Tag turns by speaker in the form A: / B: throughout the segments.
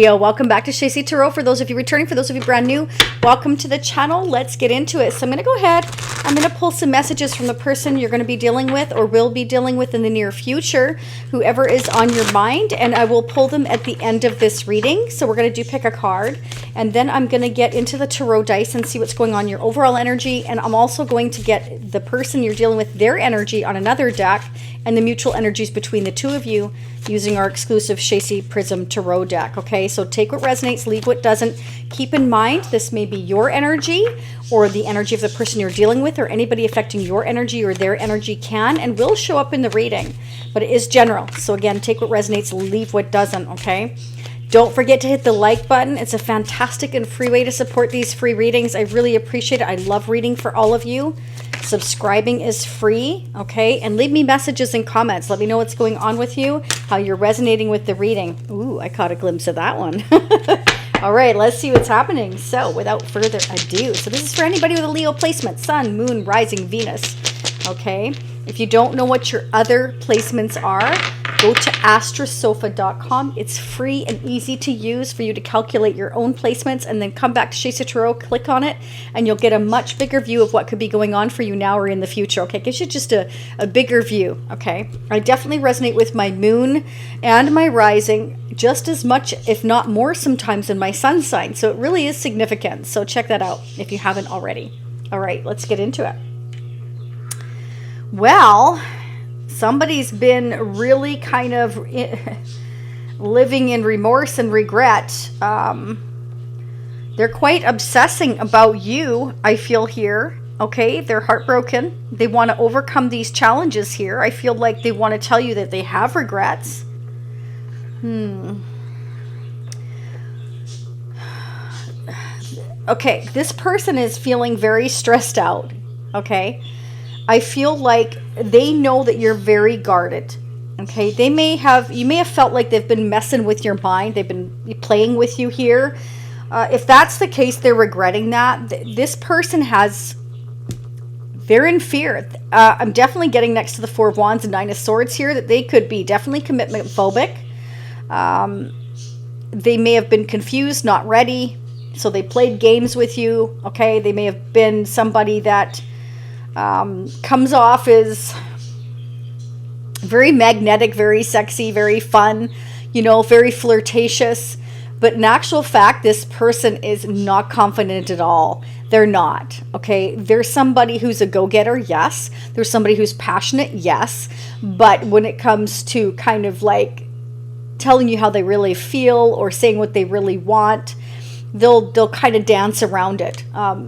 A: Yo, welcome back to Shacy Tarot. For those of you returning, for those of you brand new, welcome to the channel. Let's get into it. So I'm going to go ahead. I'm going to pull some messages from the person you're going to be dealing with or will be dealing with in the near future, whoever is on your mind, and I will pull them at the end of this reading. So we're going to do pick a card, and then I'm going to get into the tarot dice and see what's going on in your overall energy, and I'm also going to get the person you're dealing with, their energy on another deck, and the mutual energies between the two of you using our exclusive Shacy Prism Tarot deck. Okay, so take what resonates, leave what doesn't. Keep in mind, this may be your energy or the energy of the person you're dealing with, or anybody affecting your energy or their energy can and will show up in the reading, but it is general. So again, take what resonates, leave what doesn't, okay? Don't forget to hit the like button. It's a fantastic and free way to support these free readings. I really appreciate it. I love reading for all of you. Subscribing is free, okay? And leave me messages and comments. Let me know what's going on with you, how you're resonating with the reading. Ooh, I caught a glimpse of that one. All right, let's see what's happening. So without further ado, so this is for anybody with a Leo placement, Sun, Moon, Rising, Venus, okay? If you don't know what your other placements are, go to astrosofa.com. It's free and easy to use for you to calculate your own placements, and then come back to Shacy Tarot, click on it, and you'll get a much bigger view of what could be going on for you now or in the future, okay? It gives you just a bigger view, okay? I definitely resonate with my moon and my rising just as much, if not more sometimes, than my sun sign. So it really is significant. So check that out if you haven't already. All right, let's get into it. Well, somebody's been really kind of living in remorse and regret. They're quite obsessing about you, I feel here. Okay, they're heartbroken. They want to overcome these challenges here. I feel like they want to tell you that they have regrets. Okay, this person is feeling very stressed out. Okay, I feel like they know that you're very guarded. Okay, you may have felt like they've been messing with your mind. They've been playing with you here. If that's the case, they're regretting that. This person they're in fear. I'm definitely getting next to the Four of Wands and Nine of Swords here that they could be definitely commitment phobic. They may have been confused, not ready. So they played games with you. Okay, they may have been somebody that comes off as very magnetic, very sexy, very fun, you know, very flirtatious. But in actual fact, this person is not confident at all. They're not, okay? There's somebody who's a go-getter, yes. There's somebody who's passionate, yes. But when it comes to kind of like telling you how they really feel or saying what they really want, they'll kind of dance around it.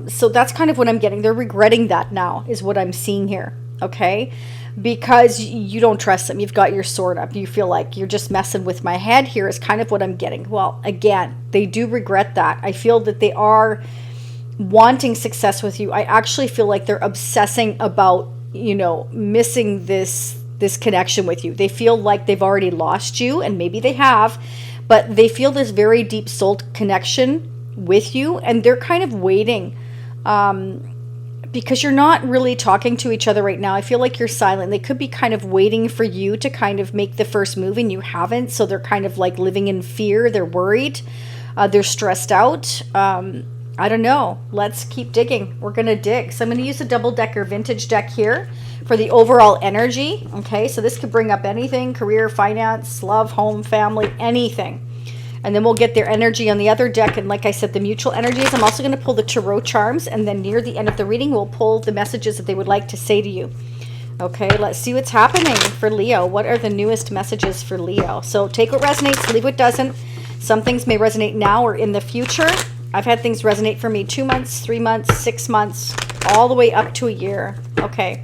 A: So that's kind of what I'm getting. They're regretting that now is what I'm seeing here, okay? Because you don't trust them. You've got your sword up. You feel like you're just messing with my head here is kind of what I'm getting. Well, again, they do regret that. I feel that they are wanting success with you. I actually feel like they're obsessing about, you know, missing this connection with you. They feel like they've already lost you, and maybe they have, but they feel this very deep soul connection with you, and they're kind of waiting because you're not really talking to each other right now. I feel like you're silent. They could be kind of waiting for you to kind of make the first move, and you haven't, so they're kind of like living in fear. They're worried. They're stressed out. I don't know. Let's keep digging. We're going to dig. So I'm going to use a double-decker vintage deck here for the overall energy. Okay, so this could bring up anything: career, finance, love, home, family, anything. And then we'll get their energy on the other deck. And like I said, the mutual energies. I'm also going to pull the tarot charms. And then near the end of the reading, we'll pull the messages that they would like to say to you. Okay, let's see what's happening for Leo. What are the newest messages for Leo? So take what resonates, leave what doesn't. Some things may resonate now or in the future. I've had things resonate for me 2 months, 3 months, 6 months, all the way up to a year. Okay.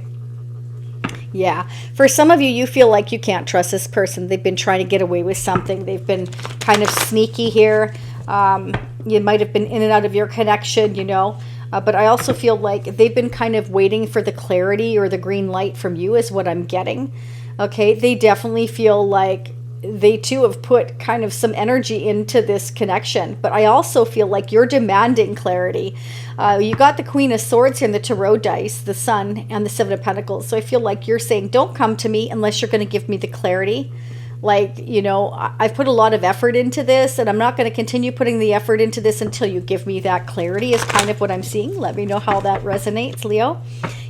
A: Yeah, for some of you, you feel like you can't trust this person. They've been trying to get away with something. They've been kind of sneaky here. You might have been in and out of your connection, you know. But I also feel like they've been kind of waiting for the clarity or the green light from you is what I'm getting. Okay, they definitely feel like they too have put kind of some energy into this connection. But I also feel like you're demanding clarity. You got the Queen of Swords here in the tarot dice, the Sun, and the Seven of Pentacles. So I feel like you're saying, don't come to me unless you're going to give me the clarity. Like, you know, I've put a lot of effort into this, and I'm not going to continue putting the effort into this until you give me that clarity, is kind of what I'm seeing. Let me know how that resonates, Leo.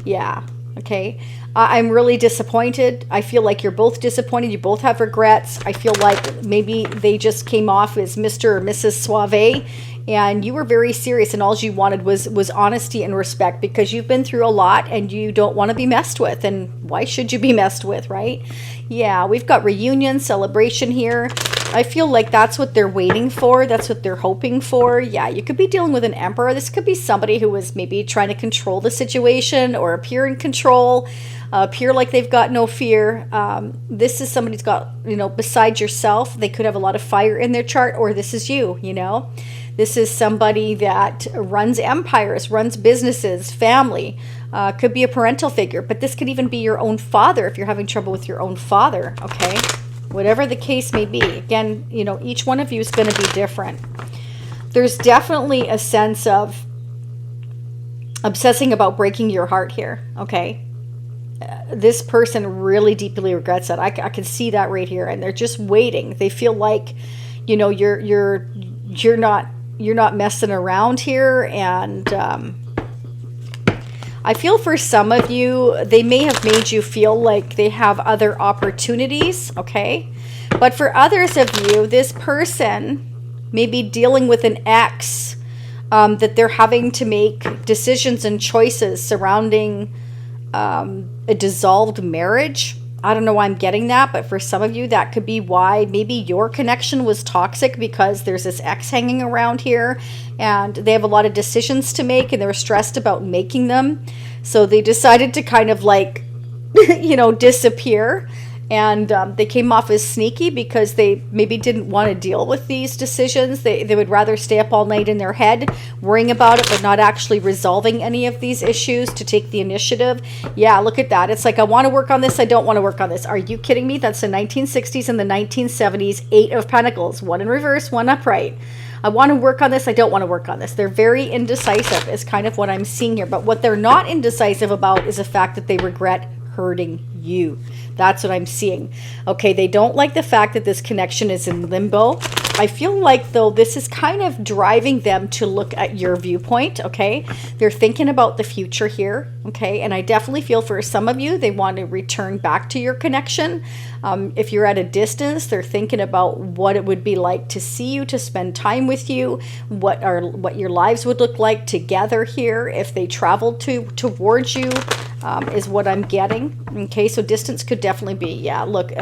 A: Yeah. Okay. I'm really disappointed. I feel like you're both disappointed. You both have regrets. I feel like maybe they just came off as Mr. or Mrs. Suave, and you were very serious, and all you wanted was honesty and respect, because you've been through a lot and you don't want to be messed with. And why should you be messed with, right? Yeah, we've got reunion, celebration here. I feel like that's what they're waiting for. That's what they're hoping for. Yeah, you could be dealing with an emperor. This could be somebody who was maybe trying to control the situation or appear in control, appear like they've got no fear. This is somebody who's got, you know, besides yourself, they could have a lot of fire in their chart, or this is you, you know. This is somebody that runs empires, runs businesses, family, could be a parental figure, but this could even be your own father if you're having trouble with your own father, okay? Whatever the case may be. Again, you know, each one of you is going to be different. There's definitely a sense of obsessing about breaking your heart here, okay? This person really deeply regrets that. I can see that right here, and they're just waiting. They feel like, you know, you're not messing around here, and I feel for some of you, they may have made you feel like they have other opportunities, okay? But for others of you, this person may be dealing with an ex that they're having to make decisions and choices surrounding a dissolved marriage. I don't know why I'm getting that, but for some of you, that could be why maybe your connection was toxic, because there's this ex hanging around here and they have a lot of decisions to make and they're stressed about making them. So they decided to kind of like, you know, disappear. And they came off as sneaky because they maybe didn't want to deal with these decisions. They would rather stay up all night in their head worrying about it, but not actually resolving any of these issues to take the initiative. Yeah, look at that. It's like, I want to work on this. I don't want to work on this. Are you kidding me? That's the 1960s and the 1970s. 8 of Pentacles. 1 in reverse, 1 upright. I want to work on this. I don't want to work on this. They're very indecisive is kind of what I'm seeing here. But what they're not indecisive about is the fact that they regret hurting you. That's what I'm seeing. Okay, they don't like the fact that this connection is in limbo. I feel like, though, this is kind of driving them to look at your viewpoint, okay? They're thinking about the future here, okay? And I definitely feel for some of you, they want to return back to your connection. If you're at a distance, they're thinking about what it would be like to see you, to spend time with you, what your lives would look like together here if they traveled towards you. Is what I'm getting. Okay, so distance could definitely be, yeah, look,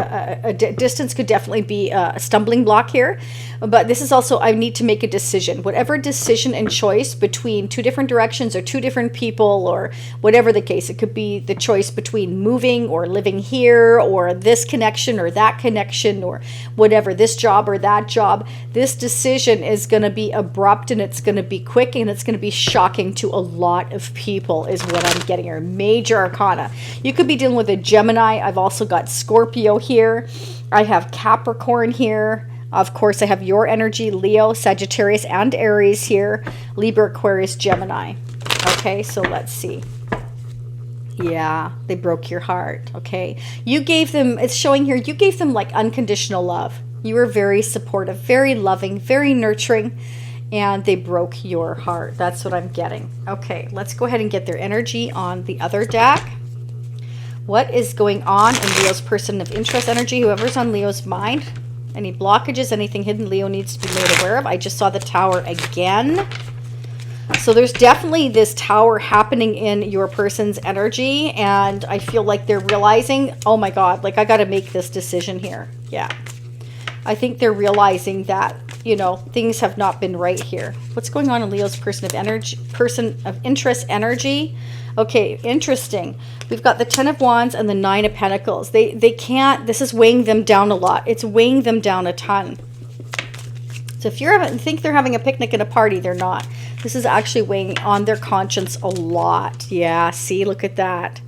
A: distance could definitely be a stumbling block here. But this is also, I need to make a decision. Whatever decision and choice between 2 different directions or 2 different people or whatever the case, it could be the choice between moving or living here or this connection or that connection or whatever, this job or that job. This decision is going to be abrupt and it's going to be quick and it's going to be shocking to a lot of people is what I'm getting here. Major arcana. You could be dealing with a Gemini. I've also got Scorpio here. I have Capricorn here. Of course, I have your energy, Leo, Sagittarius, and Aries here. Libra, Aquarius, Gemini. Okay, so let's see. Yeah, they broke your heart. Okay. You gave them, it's showing here, you gave them like unconditional love. You were very supportive, very loving, very nurturing, and they broke your heart. That's what I'm getting. Okay, let's go ahead and get their energy on the other deck. What is going on in Leo's person of interest energy? Whoever's on Leo's mind. Any blockages, anything hidden Leo needs to be made aware of. I just saw the Tower again. So there's definitely this Tower happening in your person's energy. And I feel like they're realizing, oh my God, like I got to make this decision here. Yeah. I think they're realizing that, you know, things have not been right here. What's going on in Leo's person of interest energy? Okay, interesting. We've got the 10 of Wands and the 9 of Pentacles. They can't, this is weighing them down a lot. It's weighing them down a ton. So if you think they're having a picnic and a party, they're not. This is actually weighing on their conscience a lot. Yeah, see, look at that.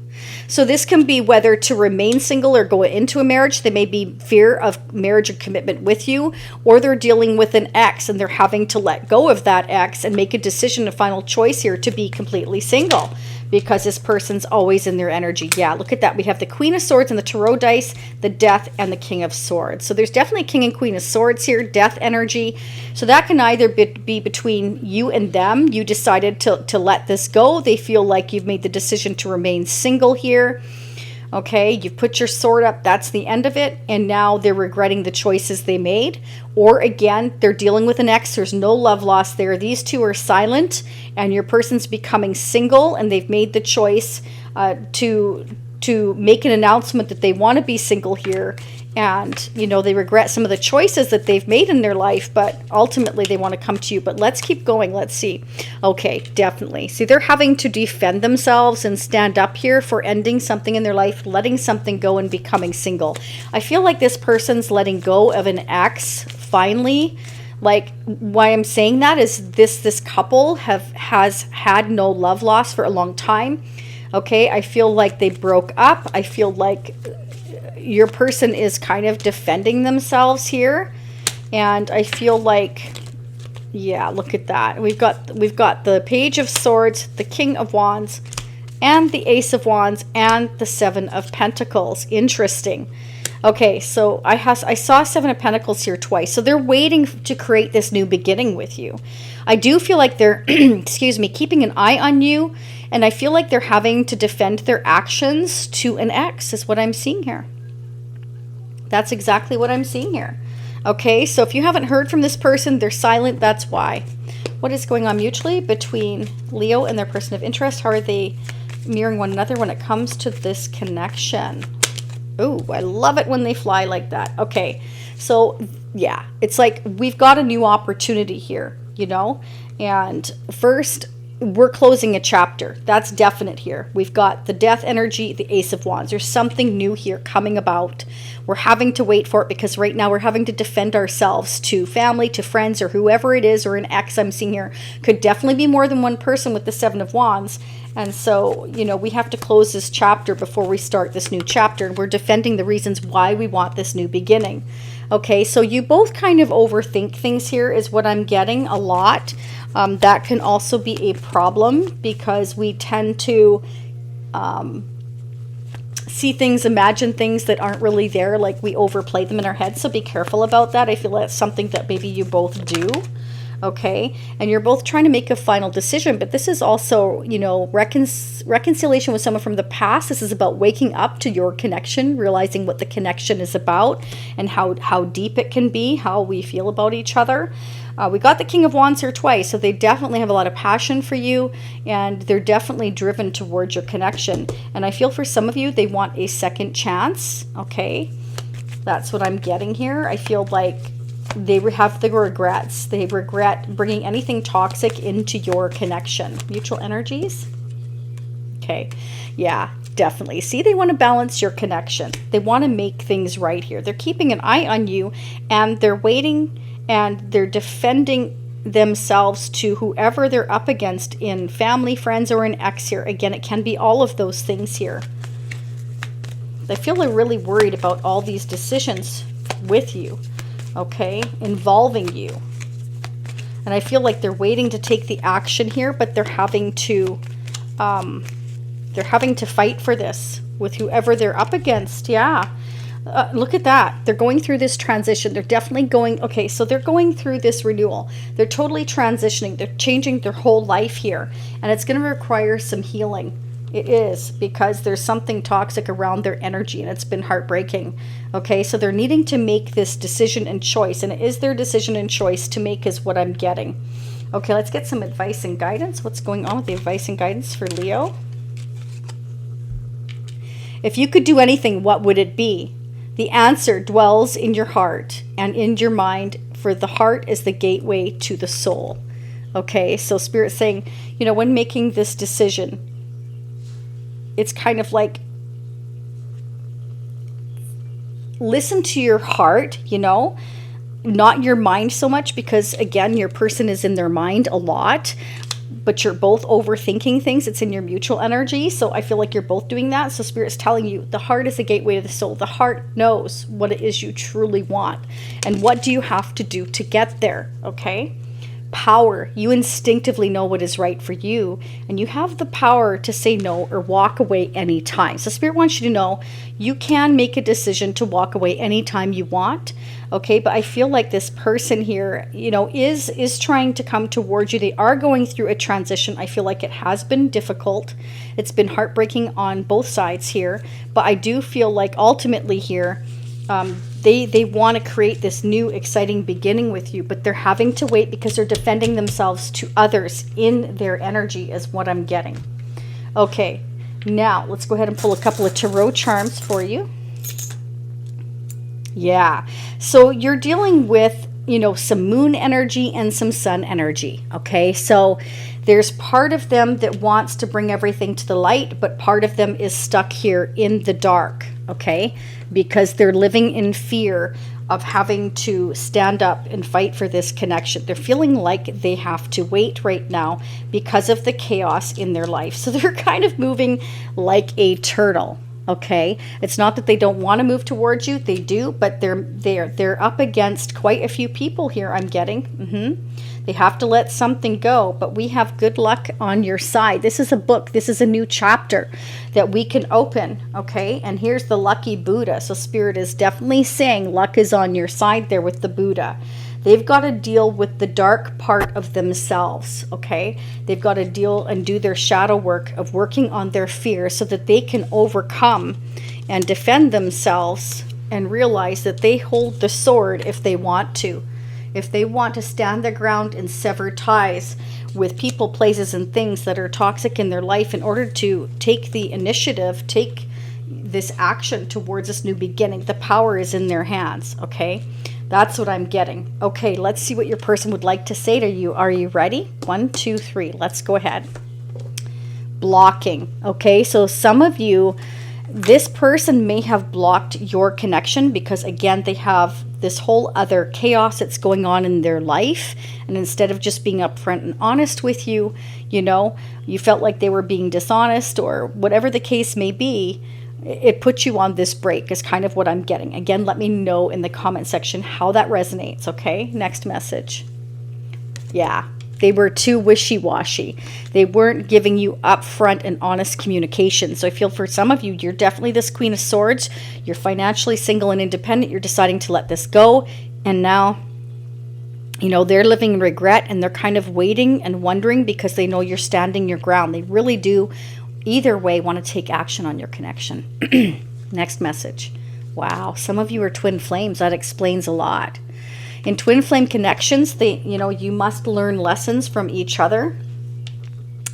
A: So this can be whether to remain single or go into a marriage. They may be fear of marriage or commitment with you, or they're dealing with an ex and they're having to let go of that ex and make a decision, a final choice here to be completely single. because this person's always in their energy. Yeah, look at that. We have the Queen of Swords and the Tarot dice, the Death and the King of Swords. So there's definitely King and Queen of Swords here, Death energy. So that can either be between you and them. You decided to let this go. They feel like you've made the decision to remain single here. Okay, you put your sword up, that's the end of it, and now they're regretting the choices they made. Or again, they're dealing with an ex, there's no love lost there. These two are silent, and your person's becoming single, and they've made the choice to make an announcement that they want to be single here. And, you know, they regret some of the choices that they've made in their life, but ultimately they want to come to you. But let's keep going. Let's see. Okay, definitely. See, they're having to defend themselves and stand up here for ending something in their life, letting something go and becoming single. I feel like this person's letting go of an ex finally. Like, why I'm saying that is this couple has had no love loss for a long time. Okay, I feel like they broke up. I feel like your person is kind of defending themselves here, and I feel like, yeah, look at that. We've got the Page of Swords, the King of Wands, and the Ace of Wands, and the Seven of Pentacles. Interesting. Okay, so I saw Seven of Pentacles here twice. So they're waiting to create this new beginning with you. I do feel like they're, excuse me, keeping an eye on you, and I feel like they're having to defend their actions to an ex is what I'm seeing here. That's exactly what I'm seeing here. Okay, so if you haven't heard from this person, they're silent, that's why. What is going on mutually between Leo and their person of interest? How are they mirroring one another when it comes to this connection? Oh, I love it when they fly like that. Okay, so yeah, it's like we've got a new opportunity here, you know? And first, we're closing a chapter. That's definite here. We've got the Death energy, the Ace of Wands. There's something new here coming about. We're having to wait for it because right now we're having to defend ourselves to family, to friends, or whoever it is, or an ex I'm seeing here. Could definitely be more than one person with the Seven of Wands. And so, you know, we have to close this chapter before we start this new chapter. And we're defending the reasons why we want this new beginning. Okay, so you both kind of overthink things here is what I'm getting a lot. That can also be a problem because we tend to see things, imagine things that aren't really there, like we overplay them in our heads. So be careful about that. I feel that's something that maybe you both do. Okay, and you're both trying to make a final decision, but this is also, you know, reconciliation with someone from the past. This is about waking up to your connection, realizing what the connection is about and how deep it can be, how we feel about each other. We got the King of Wands here twice, so they definitely have a lot of passion for you, and they're definitely driven towards your connection. And I feel for some of you, they want a second chance. Okay, that's what I'm getting here. I feel like they have the regrets. They regret bringing anything toxic into your connection. Mutual energies. Okay. Yeah, definitely. See, they want to balance your connection. They want to make things right here. They're keeping an eye on you, and they're waiting, and they're defending themselves to whoever they're up against in family, friends, or an ex here. Again, it can be all of those things here. I feel they're really worried about all these decisions with you. Okay, involving you. And I feel like they're waiting to take the action here, but they're having to fight for this with whoever they're up against. Yeah, look at that. They're going through this transition. They're definitely going, okay, so they're going through this renewal. They're totally transitioning. They're changing their whole life here, and it's going to require some healing. It is, because there's something toxic around their energy, and it's been heartbreaking. Okay, so they're needing to make this decision and choice, and it is their decision and choice to make is what I'm getting. Okay, let's get some advice and guidance. What's going on with the advice and guidance for Leo? If you could do anything, what would it be? The answer dwells in your heart and in your mind, for the heart is the gateway to the soul. Okay, so Spirit's saying, you know, when making this decision, it's kind of like, listen to your heart, you know, not your mind so much, because again, your person is in their mind a lot, but you're both overthinking things. It's in your mutual energy. So I feel like you're both doing that. So Spirit's telling you the heart is the gateway to the soul. The heart knows what it is you truly want. And what do you have to do to get there? Okay. power. You instinctively know what is right for you, and you have the power to say no or walk away anytime. So Spirit wants you to know you can make a decision to walk away anytime you want. Okay, but I feel like this person here, you know, is trying to come towards you. They are going through a transition. I feel like it has been difficult. It's been heartbreaking on both sides here, but I do feel like ultimately here, they want to create this new exciting beginning with you, but they're having to wait because they're defending themselves to others in their energy is what I'm getting. Okay, now let's go ahead and pull a couple of tarot charms for you. Yeah, so you're dealing with, you know, some moon energy and some sun energy. Okay, so there's part of them that wants to bring everything to the light, but part of them is stuck here in the dark. Okay, because they're living in fear of having to stand up and fight for this connection. They're feeling like they have to wait right now because of the chaos in their life. So they're kind of moving like a turtle. Okay, it's not that they don't want to move towards you, they do, but they're up against quite a few people here, I'm getting. They have to let something go, but we have good luck on your side. This is a book, this is a new chapter that we can open. Okay, and here's the lucky Buddha. So Spirit is definitely saying luck is on your side there with the Buddha. They've got to deal with the dark part of themselves, okay? They've got to deal and do their shadow work of working on their fear so that they can overcome and defend themselves and realize that they hold the sword if they want to. If they want to stand their ground and sever ties with people, places, and things that are toxic in their life in order to take the initiative, take this action towards this new beginning. The power is in their hands, okay? That's what I'm getting. Okay, let's see what your person would like to say to you. Are you ready? 1, 2, 3. Let's go ahead. Blocking. Okay, so some of you, this person may have blocked your connection because, again, they have this whole other chaos that's going on in their life. And instead of just being upfront and honest with you, you know, you felt like they were being dishonest or whatever the case may be. It puts you on this break is kind of what I'm getting. Again, let me know in the comment section how that resonates, okay? Next message. Yeah, they were too wishy-washy. They weren't giving you upfront and honest communication. So I feel for some of you, you're definitely this Queen of Swords. You're financially single and independent. You're deciding to let this go. And now, you know, they're living in regret and they're kind of waiting and wondering because they know you're standing your ground. They really do either way want to take action on your connection. Next message. Wow, some of you are twin flames. That explains a lot. In twin flame connections, you must learn lessons from each other.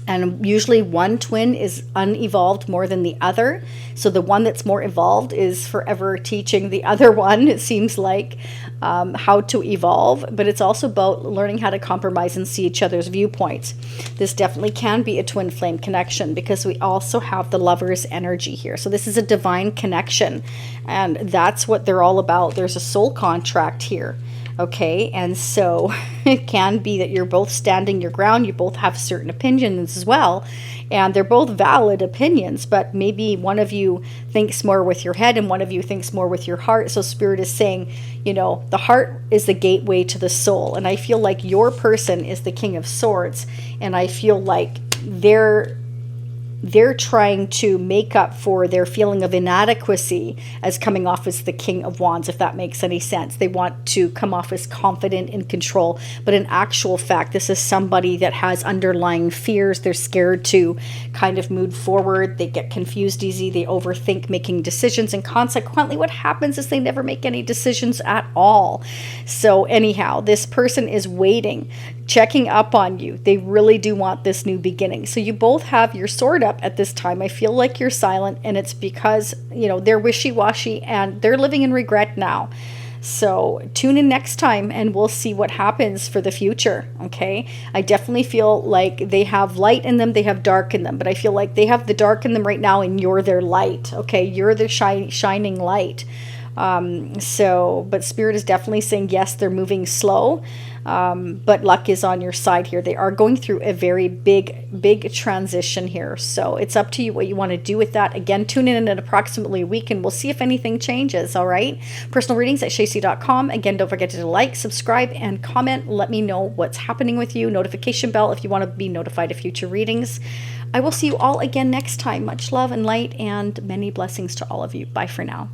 A: And usually one twin is unevolved more than the other. So the one that's more evolved is forever teaching the other one, it seems like, how to evolve. But it's also about learning how to compromise and see each other's viewpoints. This definitely can be a twin flame connection because we also have the lover's energy here. So this is a divine connection. And that's what they're all about. There's a soul contract here. Okay, and so it can be that you're both standing your ground. You both have certain opinions as well, and they're both valid opinions, but maybe one of you thinks more with your head and one of you thinks more with your heart. So Spirit is saying, you know, the heart is the gateway to the soul, and I feel like your person is the King of Swords, and I feel like they're trying to make up for their feeling of inadequacy as coming off as the King of Wands, if that makes any sense. They want to come off as confident in control, but in actual fact, this is somebody that has underlying fears. They're scared to kind of move forward. They get confused easy. They overthink making decisions, and consequently what happens is they never make any decisions at all. So anyhow, this person is waiting, checking up on you. They really do want this new beginning. So you both have your sword up at this time. I feel like you're silent, and it's because, you know, they're wishy-washy and they're living in regret now. So tune in next time and we'll see what happens for the future. Okay, I definitely feel like they have light in them, they have dark in them, but I feel like they have the dark in them right now and you're their light. Okay, you're the shining light. But Spirit is definitely saying, yes, they're moving slow, but luck is on your side here. They are going through a very big transition here. So it's up to you what you want to do with that. Again, tune in approximately a week and we'll see if anything changes. All right. Personal readings at shacie.com. Again, don't forget to like, subscribe, and comment. Let me know what's happening with you. Notification bell if you want to be notified of future readings. I will see you all again next time. Much love and light and many blessings to all of you. Bye for now.